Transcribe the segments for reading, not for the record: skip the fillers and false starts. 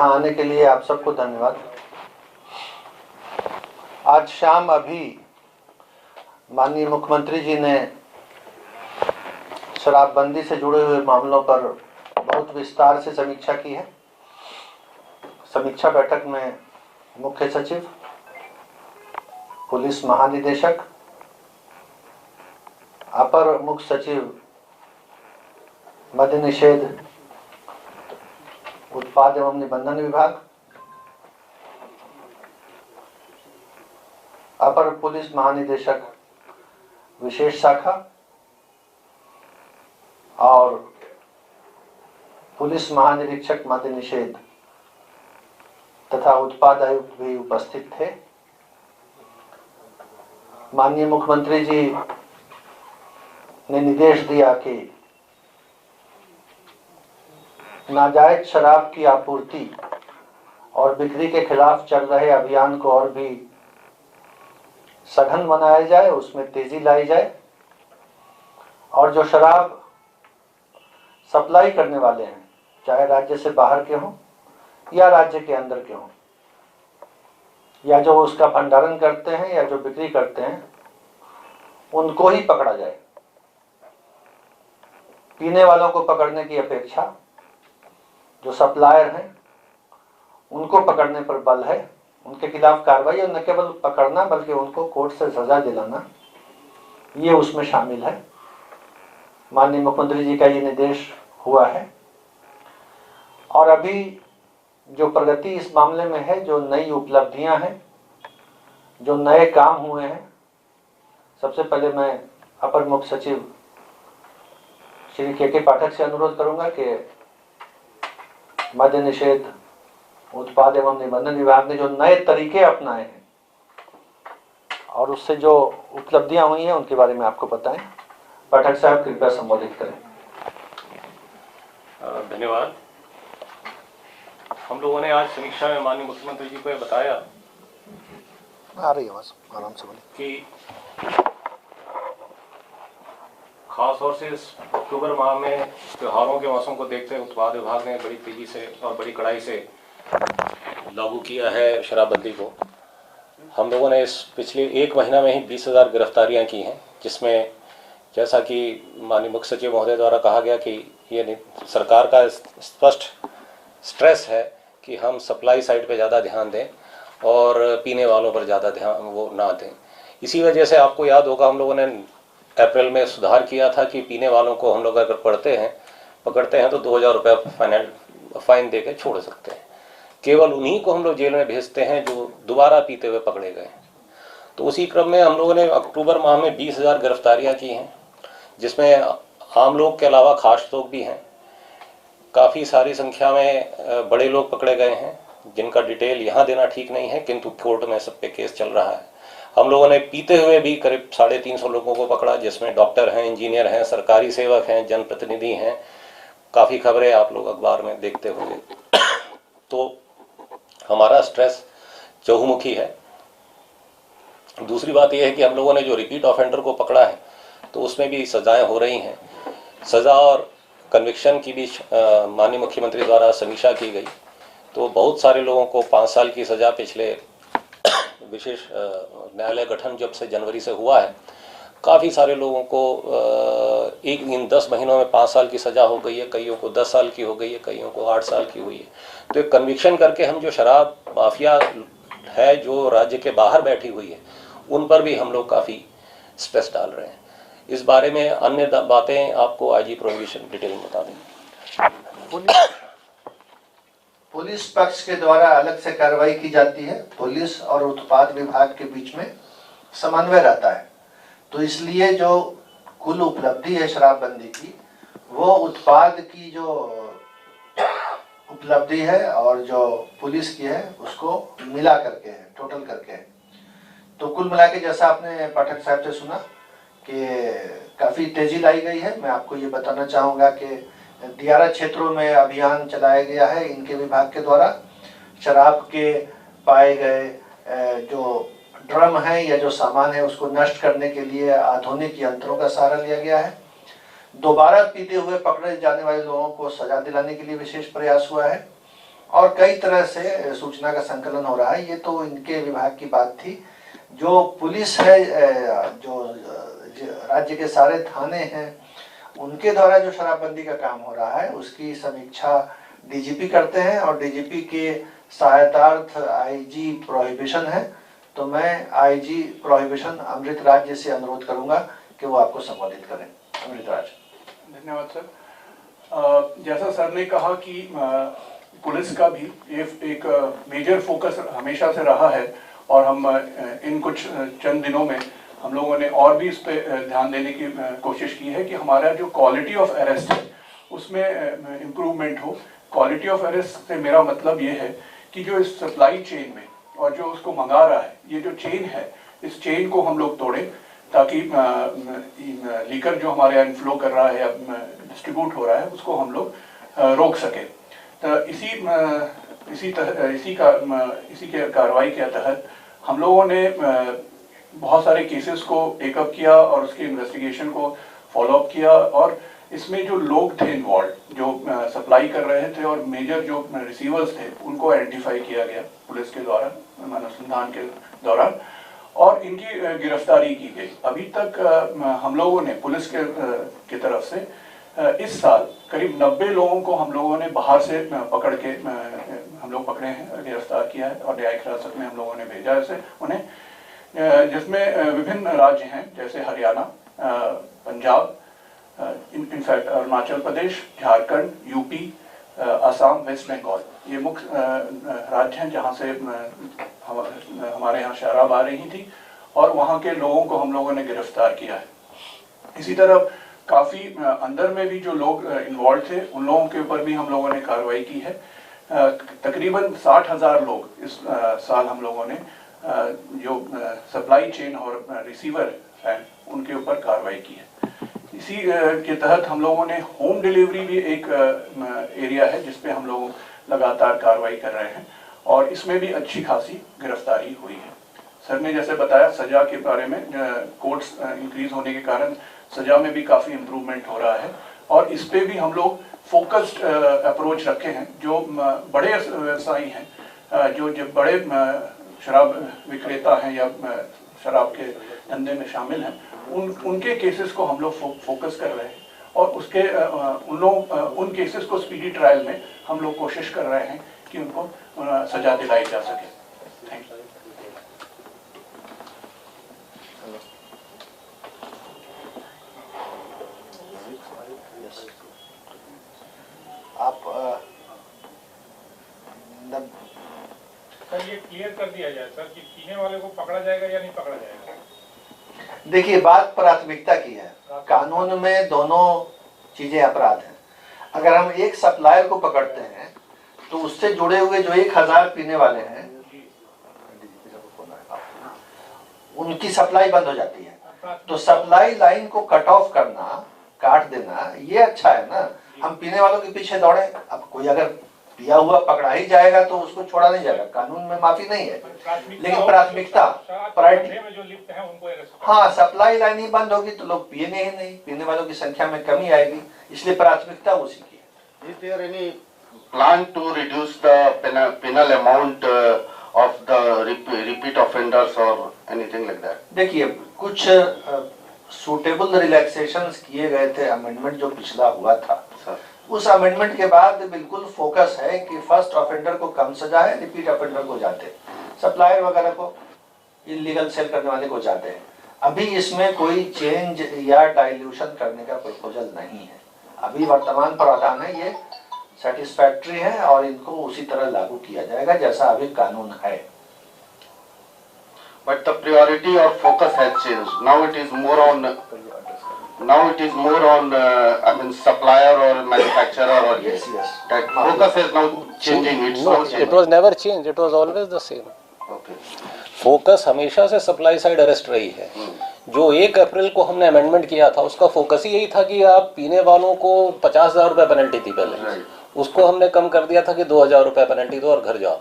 यहाँ आने के लिए आप सबको धन्यवाद। आज शाम अभी माननीय मुख्यमंत्री जी ने शराबबंदी से जुड़े हुए मामलों पर बहुत विस्तार से समीक्षा की है। समीक्षा बैठक में मुख्य सचिव, पुलिस महानिदेशक, अपर मुख्य सचिव मद्य निषेध, उत्पाद एवं निबंधन विभाग, अपर पुलिस महानिदेशक विशेष शाखा और पुलिस महानिरीक्षक मद्य निषेध तथा उत्पाद आयुक्त भी उपस्थित थे। माननीय मुख्यमंत्री जी ने निर्देश दिया कि नाजायज शराब की आपूर्ति और बिक्री के खिलाफ चल रहे अभियान को और भी सघन बनाया जाए, उसमें तेजी लाई जाए और जो शराब सप्लाई करने वाले हैं, चाहे राज्य से बाहर के हों या राज्य के अंदर के हों, या जो उसका भंडारण करते हैं या जो बिक्री करते हैं, उनको ही पकड़ा जाए। पीने वालों को पकड़ने की अपेक्षा जो सप्लायर हैं उनको पकड़ने पर बल है। उनके खिलाफ कार्रवाई और न केवल पकड़ना बल्कि उनको कोर्ट से सजा दिलाना, ये उसमें शामिल है। माननीय मुख्यमंत्री जी का ये निर्देश हुआ है और अभी जो प्रगति इस मामले में है, जो नई उपलब्धियां हैं, जो नए काम हुए हैं, सबसे पहले मैं अपर मुख्य सचिव श्री के पाठक से अनुरोध करूंगा कि मद्य निषेध, उत्पाद एवं निबंधन विभाग ने जो नए तरीके अपनाए हैं और उससे जो उपलब्धियां हुई हैं उनके बारे में आपको बताएं। पाठक साहब कृपया संबोधित करें। धन्यवाद। हम लोगों ने आज समीक्षा में माननीय मुख्यमंत्री जी को बताया, आ रही आवाज, आराम से बोलिए, कि खास तौर से इस अक्टूबर माह में त्योहारों के मौसम को देखते हुए उत्पाद विभाग ने बड़ी तेजी से और बड़ी कड़ाई से लागू किया है शराबबंदी को। हम लोगों ने इस पिछले एक महीना में ही 20,000 गिरफ्तारियां की हैं, जिसमें जैसा कि माननीय मुख्य सचिव महोदय द्वारा कहा गया कि ये सरकार का स्पष्ट स्ट्रेस है कि हम सप्लाई साइड पे ज़्यादा ध्यान दें और पीने वालों पर ज़्यादा ध्यान वो ना दें। इसी वजह से आपको याद होगा, हम लोगों ने अप्रैल में सुधार किया था कि पीने वालों को हम लोग अगर पकड़ते हैं तो 2,000 रुपये फाइन दे के छोड़ सकते हैं। केवल उन्हीं को हम लोग जेल में भेजते हैं जो दोबारा पीते हुए पकड़े गए। तो उसी क्रम में हम लोगों ने अक्टूबर माह में 20,000 गिरफ्तारियां की हैं, जिसमें आम लोग के अलावा खास लोग भी हैं। काफ़ी सारी संख्या में बड़े लोग पकड़े गए हैं, जिनका डिटेल यहाँ देना ठीक नहीं है, किंतु कोर्ट में सब पे केस चल रहा है। हम लोगों ने पीते हुए भी करीब 350 लोगों को पकड़ा, जिसमें डॉक्टर हैं, इंजीनियर हैं, सरकारी सेवक हैं, जनप्रतिनिधि हैं। काफ़ी खबरें आप लोग अखबार में देखते होंगे। तो हमारा स्ट्रेस चहुमुखी है। दूसरी बात यह है कि हम लोगों ने जो रिपीट ऑफेंडर को पकड़ा है तो उसमें भी सजाएं हो रही हैं। सज़ा और कन्विक्शन की भी माननीय मुख्यमंत्री द्वारा समीक्षा की गई। तो बहुत सारे लोगों को 5 साल की सज़ा पिछले विशेष न्यायालय गठन जब से जनवरी से हुआ है, काफ़ी सारे लोगों को इन 10 महीनों में 5 साल की सज़ा हो गई है, कईयों को 10 साल की हो गई है, कईयों को 8 साल की हुई है। तो एक कन्विक्शन करके हम जो शराब माफिया है जो राज्य के बाहर बैठी हुई है, उन पर भी हम लोग काफ़ी स्ट्रेस डाल रहे हैं। इस बारे में अन्य बातें आपको आईजी प्रोहिबिशन डिटेल में बता देंगे। पुलिस पक्ष के द्वारा अलग से कार्रवाई की जाती है। पुलिस और उत्पाद विभाग के बीच में समन्वय रहता है, तो इसलिए जो कुल उपलब्धि है शराबबंदी की, वो उत्पाद की जो उपलब्धि है और जो पुलिस की है उसको मिला करके है, टोटल करके है। तो कुल मिला के जैसा आपने पाठक साहब से सुना कि काफ़ी तेजी लाई गई है। मैं आपको ये बताना चाहूँगा कि दियारा क्षेत्रों में अभियान चलाया गया है इनके विभाग के द्वारा। शराब के पाए गए जो ड्रम है या जो सामान है उसको नष्ट करने के लिए आधुनिक यंत्रों का सहारा लिया गया है। दोबारा पीते हुए पकड़े जाने वाले लोगों को सजा दिलाने के लिए विशेष प्रयास हुआ है और कई तरह से सूचना का संकलन हो रहा है। ये तो इनके विभाग की बात थी। जो पुलिस है, जो राज्य के सारे थाने हैं, उनके द्वारा जो शराबबंदी का काम हो रहा है उसकी समीक्षा डीजीपी करते हैं और डीजीपी के सहायतार्थ आईजी प्रोहिबिशन है। तो मैं आईजी प्रोहिबिशन अमृत राज जी से अनुरोध करूंगा कि वो आपको संबोधित करें। अमृत राज। धन्यवाद सर। जैसा सर ने कहा कि पुलिस का भी ये एक मेजर फोकस हमेशा से रहा है और हम इन कुछ चंद दिनों में हम लोगों ने और भी इस पे ध्यान देने की कोशिश की है कि हमारा जो क्वालिटी ऑफ अरेस्ट है उसमें इम्प्रूवमेंट हो। क्वालिटी ऑफ अरेस्ट से मेरा मतलब ये है कि जो इस सप्लाई चेन में और जो उसको मंगा रहा है, ये जो चेन है, इस चेन को हम लोग तोड़ें ताकि लीकर जो हमारे यहाँ इनफ्लो कर रहा है या डिस्ट्रीब्यूट हो रहा है उसको हम लोग रोक सकें। तो इसी के कार्रवाई के तहत हम लोगों ने बहुत सारे केसेस को टेकअप किया और उसके इन्वेस्टिगेशन को फॉलोअप किया और इसमें जो लोग थे इन्वॉल्व, जो सप्लाई कर रहे थे और मेजर जो रिसीवर्स थे, उनको आइडेंटिफाई किया गया पुलिस के द्वारा अनुसंधान के दौरान और इनकी गिरफ्तारी की गई। अभी तक हम लोगों ने पुलिस के तरफ से इस साल करीब 90 लोगों को हम लोगों ने बाहर से पकड़ के हम लोग पकड़े हैं, गिरफ्तार किया है और न्यायिक हिरासत में हम लोगों ने भेजा है उन्हें, जिसमें विभिन्न राज्य हैं जैसे Haryana, Punjab, in fact Arunachal Pradesh, Jharkhand, UP, Assam, waste Bengal, ये मुख्य राज्य हैं जहाँ से हमारे यहाँ शराब आ रही थी और वहाँ के लोगों को हम लोगों ने गिरफ्तार किया है। इसी तरह काफ़ी अंदर में भी जो लोग इन्वॉल्व थे उन लोगों के ऊपर भी हम लोगों ने कार्रवाई की है। तकरीबन 60,000 लोग इस साल हम लोगों ने जो सप्लाई चेन और रिसीवर हैं उनके ऊपर कार्रवाई की है। इसी के तहत हम लोगों ने होम डिलीवरी भी एक एरिया है जिस पे हम लोग लगातार कार्रवाई कर रहे हैं और इसमें भी अच्छी खासी गिरफ्तारी हुई है। सर ने जैसे बताया सजा के बारे में, कोर्ट्स इंक्रीज होने के कारण सजा में भी काफ़ी इम्प्रूवमेंट हो रहा है और इस पे भी हम लोग फोकस्ड अप्रोच रखे हैं। जो बड़े व्यवसायी हैं, जो बड़े शराब विक्रेता हैं या शराब के धंधे में शामिल हैं, उनके केसेस को हम लोग फोकस कर रहे हैं और उसके उन केसेस को स्पीडी ट्रायल में हम लोग कोशिश कर रहे हैं कि उनको सजा दिलाई जा सके। Thank you. आप सर ये क्लियर कर दिया जाए सर कि पीने वाले को पकड़ा जाएगा या नहीं पकड़ा जाएगा। देखिए, बात प्राथमिकता की है। कानून में दोनों चीजें अपराध हैं। अगर हम एक सप्लायर को पकड़ते हैं तो उससे जुड़े हुए जो 1000 पीने वाले हैं उनकी सप्लाई बंद हो जाती है। तो सप्लाई लाइन को कट ऑफ करना, काट देना, ये अच्छा है ना। हम पीने वालों के पीछे दौड़े, अब कोई अगर पिया हुआ पकड़ा ही जाएगा तो उसको छोड़ा नहीं जाएगा, कानून में माफी नहीं है। लेकिन प्राथमिकता, प्रायोरिटी, हाँ, सप्लाई लाइन ही बंद होगी तो लोग पिएंगे ही नहीं, पीने वालों की संख्या में कमी आएगी, इसलिए प्राथमिकता उसी की है। Is there any plan to reduce the penal amount of the repeat offenders or anything like that? देखिए, कुछ सूटेबल रिलैक्सेशंस किए गए थे, अमेंडमेंट जो पिछला हुआ था उस अमेंडमेंट के बाद बिल्कुल फोकस है कि फर्स्ट ऑफेंडर को कम सजा है, रिपीट ऑफेंडर को जाते, सप्लायर वगैरह को, इलीगल सेल करने वाले को जाते हैं। अभी इसमें कोई चेंज या डाइल्यूशन करने का प्रपोजल नहीं है। अभी वर्तमान प्रावधान है ये सेटिस्फैक्ट्री है और इनको उसी तरह लागू किया जाएगा जैसा अभी कानून है। But the priority or focus has changed. Now it is more on I mean supplier or manufacturer or Yes. that focus is now changing. It's No, not changing. it was never changed. It was always the same. Okay. Focus हमेशा से supply side arrest रही है। जो 1 अप्रैल को हमने amendment किया था उसका फोकस ही यही था कि आप पीने वालों को 50,000 रुपये पेनल्टी थी पहले, उसको हमने कम कर दिया था कि 2,000 रुपये पेनल्टी दो और घर जाओ।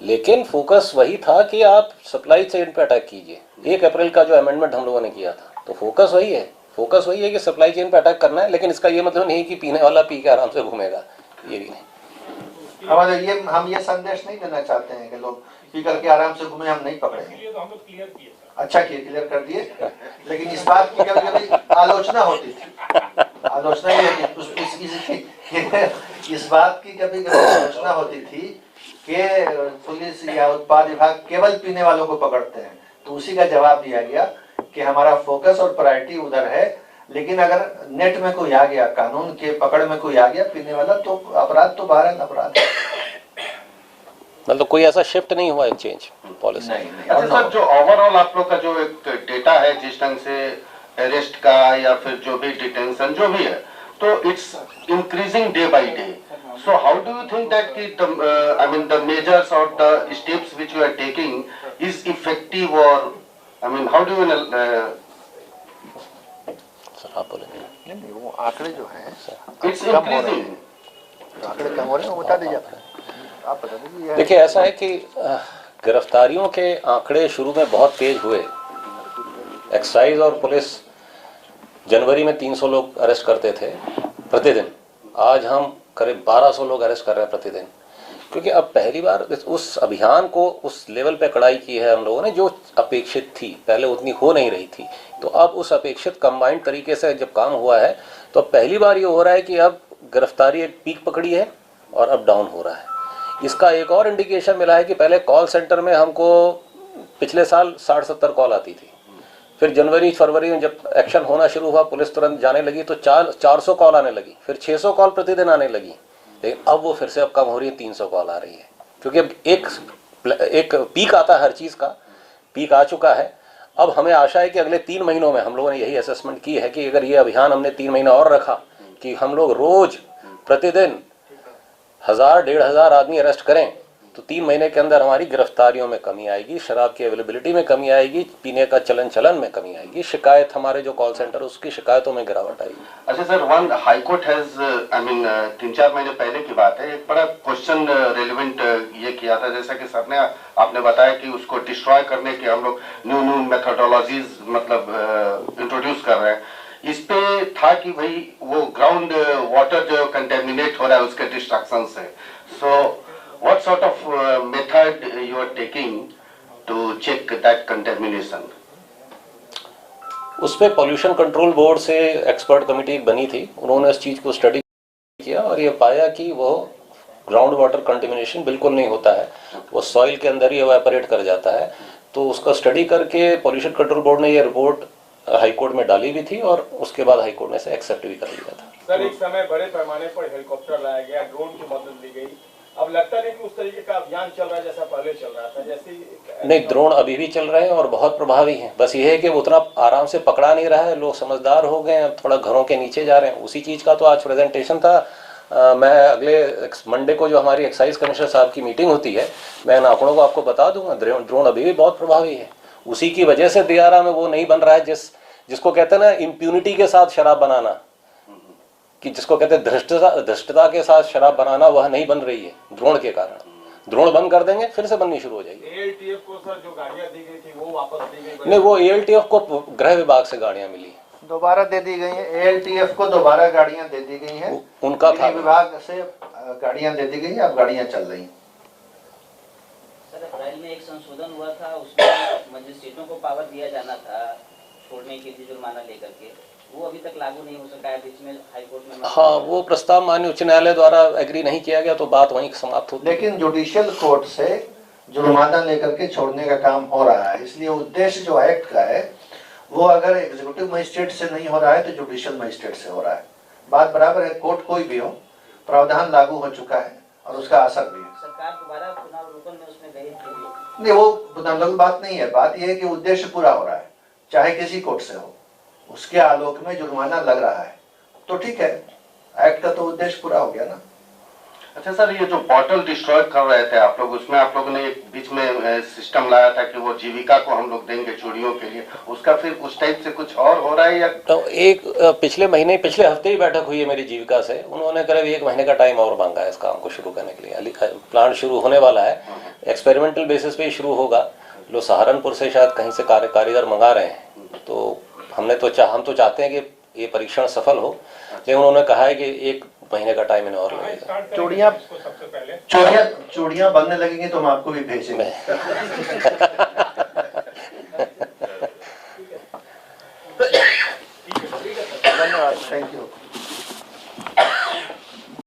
लेकिन फोकस वही था कि आप सप्लाई चेन पे अटैक कीजिए। 1 अप्रैल का जो अमेंडमेंट हम लोगों ने किया था, तो फोकस वही है कि सप्लाई चेन पे अटैक करना है। लेकिन इसका ये मतलब नहीं कि पीने वाला पी के आराम से घूमेगा, ये भी नहीं। हमारे ये हम ये संदेश नहीं देना चाहते हैं कि लोग पी करके आराम से घूमे, हम नहीं पकड़ेंगे। इसलिए तो हम लोग क्लियर किए सर। अच्छा किए, क्लियर कर दिए। लेकिन इस बात की कभी कभी आलोचना होती थी, आलोचना ये होती इस बात की कभी कभी आलोचना होती थी कि पुलिस या उत्पाद विभाग केवल पीने वालों को पकड़ते हैं। तो उसी का जवाब दिया गया कि हमारा फोकस और प्रायोरिटी उधर है, लेकिन अगर नेट में कोई आ गया, कानून के पकड़ में कोई आ गया पीने वाला, तो अपराध तो बाहर अपराध है। मतलब कोई ऐसा शिफ्ट नहीं हुआ है चेंज पॉलिसी? नहीं। अच्छा सर, जो ओवरऑल आप लोग का जो एक डेटा है जिस ढंग से अरेस्ट का या फिर जो भी डिटेंशन जो भी है, तो it's increasing day by day. So how do you think that कि आई मीन द मेजर्स और the steps which you are taking is effective, और I mean how do you sir आप बोलेंगे। नहीं, वो आंकड़े जो हैं इट्स इंक्रीजिंग, आंकड़े कम हो रहे हैं, वो बता दीजिए आप बता दीजिए। देखिए ऐसा है कि गिरफ्तारियों के आंकड़े शुरू में बहुत तेज हुए। एक्साइज और पुलिस जनवरी में 300 लोग अरेस्ट करते थे प्रतिदिन, आज हम करीब 1200 लोग अरेस्ट कर रहे हैं प्रतिदिन। क्योंकि अब पहली बार उस अभियान को उस लेवल पे कड़ाई की है हम लोगों ने जो अपेक्षित थी, पहले उतनी हो नहीं रही थी। तो अब उस अपेक्षित कंबाइंड तरीके से जब काम हुआ है, तो अब पहली बार ये हो रहा है कि अब गिरफ्तारी एक पीक पकड़ी है और अब डाउन हो रहा है। इसका एक और इंडिकेशन मिला है कि पहले कॉल सेंटर में हमको पिछले साल 60-70 कॉल आती थी, फिर जनवरी फरवरी में जब एक्शन होना शुरू हुआ, पुलिस तुरंत जाने लगी, तो 400 कॉल आने लगी, फिर 600 कॉल प्रतिदिन आने लगी। लेकिन अब वो फिर से अब कम हो रही है, 300 कॉल आ रही है। क्योंकि अब एक पीक आता है, हर चीज़ का पीक आ चुका है। अब हमें आशा है कि अगले 3 महीनों में, हम लोगों ने यही असेसमेंट की है कि अगर ये अभियान हमने 3 महीना और रखा कि हम लोग रोज प्रतिदिन 1000-1500 आदमी अरेस्ट करें, तो 3 महीने के अंदर हमारी गिरफ्तारियों में कमी आएगी, शराब की अवेलेबिलिटी में कमी आएगी, पीने का चलन में कमी आएगी, शिकायत हमारे जो कॉल सेंटर उसकी शिकायतों में गिरावट आएगी। अच्छा sir, one high court has I mean 3-4 महीने पहले की बात है, एक बड़ा क्वेश्चन रेलेवेंट ये किया था, जैसा कि सर ने आपने बताया कि उसको डिस्ट्रॉय करने के हम लोग न्यू मेथोडोलॉजीज मतलब इंट्रोड्यूस कर रहे हैं। इस पे था कि भाई वो ग्राउंड वाटर जो कंटेमिनेट हो रहा है उसके डिस्ट्रक्शन से। So what sort of method you are taking to check that contamination? उस पर पॉल्यूशन कंट्रोल बोर्ड से एक्सपर्ट कमेटी बनी थी, उन्होंने इस चीज़ को स्टडी किया और ये पाया कि वो ग्राउंड वाटर कंटेमिनेशन बिल्कुल नहीं होता है, वो सॉइल के अंदर ही एवापोरेट कर जाता है। तो उसका स्टडी करके पॉल्यूशन कंट्रोल बोर्ड ने ये रिपोर्ट हाई कोर्ट में डाली भी थी और उसके बाद हाई कोर्ट ने से एक्सेप्ट भी कर लिया था। सर एक समय बड़े पैमाने पर हेलीकॉप्टर लाया गया, ड्रोन की मदद ली गई, अब लगता नहीं कि उस तरीके का अभियान चल रहा है जैसा पहले चल रहा था? जैसे नहीं, ड्रोन अभी भी चल रहे हैं और बहुत प्रभावी हैं, बस ये है कि उतना आराम से पकड़ा नहीं रहा है, लोग समझदार हो गए हैं, अब थोड़ा घरों के नीचे जा रहे हैं। उसी चीज़ का तो आज प्रेजेंटेशन था। मैं अगले मंडे को जो हमारी एक्साइज कमिश्नर साहब की मीटिंग होती है, मैं इन आंकड़ों को आपको बता दूंगा। ड्रोन अभी भी बहुत प्रभावी है, उसी की वजह से दियारा में वो नहीं बन रहा है जिसको कहते हैं ना इम्प्यूनिटी के साथ शराब बनाना, कि जिसको कहते हैं धृष्टता के साथ शराब बनाना, वह नहीं बन रही है ड्रोन के कारण। ड्रोन बंद कर देंगे फिर से बननी शुरू हो जाएगी। एएलटीएफ को सर जो गाड़ियां दी गई थी वो वापस दी गई? नहीं, वो एएलटीएफ को गृह विभाग से गाड़ियां मिली, दोबारा दे दी गई है। एएलटीएफ को दोबारा गाड़ियां दे दी गई हैं, उनका था विभाग से गाड़ियां दे दी गई हैं, अब गाड़ियां चल रही हैं। सर अप्रैल में एक संशोधन हुआ था, उसमें मजिस्ट्रेटों को पावर दिया जाना था छोड़ने के लिए जुर्माना लेकर के, वो अभी तक लागू नहीं हो सका है, बीच में हाई कोर्ट में। हाँ, वो प्रस्ताव माननीय उच्च न्यायालय द्वारा एग्री नहीं किया गया, तो बात वहीं समाप्त होती। लेकिन जुडिशियल कोर्ट से जुर्माना लेकर के छोड़ने का काम हो रहा है, इसलिए उद्देश्य जो एक्ट का है वो अगर एग्जीक्यूटिव मजिस्ट्रेट से नहीं हो रहा है तो जुडिशियल मजिस्ट्रेट से हो रहा है। बात बराबर है, कोर्ट कोई भी हो, प्रावधान लागू हो चुका है और उसका असर भी है। सरकार दोबारा पुनरावलोकन में उसमें गई थी? नहीं, वो पुनरावलोकन बात नहीं है, बात यह है कि उद्देश्य पूरा हो रहा है, चाहे किसी कोर्ट से हो, उसके आलोक में जुर्माना लग रहा है तो ठीक है, एक्ट का तो उद्देश्य पूरा हो गया ना। अच्छा सर, ये जो बॉटल डिस्ट्रॉय कर रहे थे आप लोग, उसमें आप लोगों ने एक बीच में सिस्टम लाया था कि वो जीविका को हम लोग देंगे चूड़ियों के लिए, उसका फिर उस टाइप से कुछ और हो रहा है या? तो एक पिछले हफ्ते ही बैठक हुई है मेरी जीविका से, उन्होंने करीब 1 महीने का टाइम और मांगा है इस काम को शुरू करने के लिए। प्लांट शुरू होने वाला है, एक्सपेरिमेंटल बेसिस पे ही शुरू होगा। लोग सहारनपुर से शायद कहीं से कारीगर मंगा रहे हैं, तो हम तो चाहते हैं कि ये परीक्षण सफल हो, लेकिन उन्होंने कहा है कि एक महीने का टाइम इन्हें और लगेगा। चूड़ियाँ सबसे पहले चूड़ियाँ बनने लगेंगी तो हम आपको भी भेजेंगे।